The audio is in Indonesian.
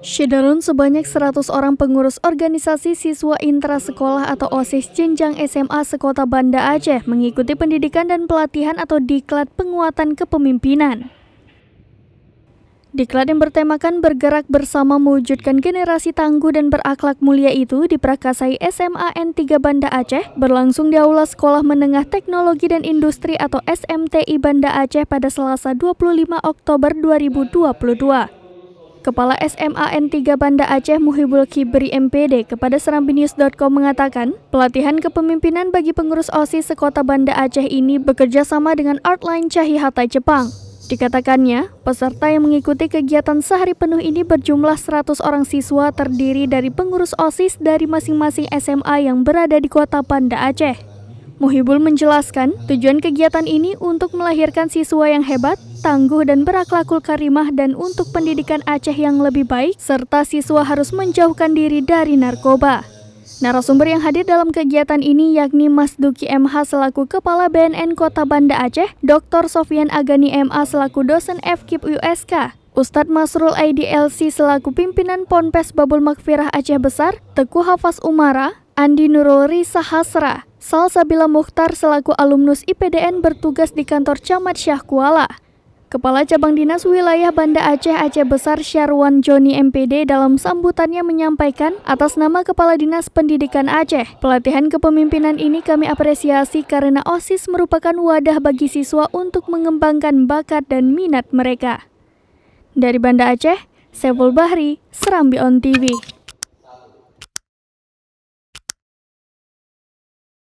Syederun sebanyak 100 orang pengurus organisasi siswa intrasekolah atau OSIS jenjang SMA sekota Banda Aceh mengikuti pendidikan dan pelatihan atau diklat penguatan kepemimpinan. Diklat yang bertemakan bergerak bersama mewujudkan generasi tangguh dan berakhlak mulia itu diprakasai SMA N3 Banda Aceh berlangsung di Aula Sekolah Menengah Teknologi dan Industri atau SMTI Banda Aceh pada Selasa 25 Oktober 2022. Kepala SMA N3 Banda Aceh Muhibul Kibri MPD kepada serambinews.com mengatakan, pelatihan kepemimpinan bagi pengurus OSIS sekota Banda Aceh ini bekerja sama dengan Artline Cahi Hatai Jepang. Dikatakannya, peserta yang mengikuti kegiatan sehari penuh ini berjumlah 100 orang siswa terdiri dari pengurus OSIS dari masing-masing SMA yang berada di kota Banda Aceh. Muhibul menjelaskan, tujuan kegiatan ini untuk melahirkan siswa yang hebat, tangguh dan berakhlakul karimah dan untuk pendidikan Aceh yang lebih baik, serta siswa harus menjauhkan diri dari narkoba. Narasumber yang hadir dalam kegiatan ini yakni Mas Duki MH selaku Kepala BNN Kota Banda Aceh, Dr. Sofyan Agani MA selaku dosen FKIP USK, Ustadz Masrul Aidi LC selaku pimpinan Ponpes Babul Makfirah Aceh Besar, Teguh Hafaz Umara, Andi Nurul Risa Hasra, Salsabila Mukhtar selaku alumnus IPDN bertugas di kantor Camat Syah Kuala. Kepala Cabang Dinas Wilayah Banda Aceh Aceh Besar Syarwan Joni MPD dalam sambutannya menyampaikan atas nama Kepala Dinas Pendidikan Aceh, pelatihan kepemimpinan ini kami apresiasi karena OSIS merupakan wadah bagi siswa untuk mengembangkan bakat dan minat mereka. Dari Banda Aceh, Saiful Bahri, Serambi On TV.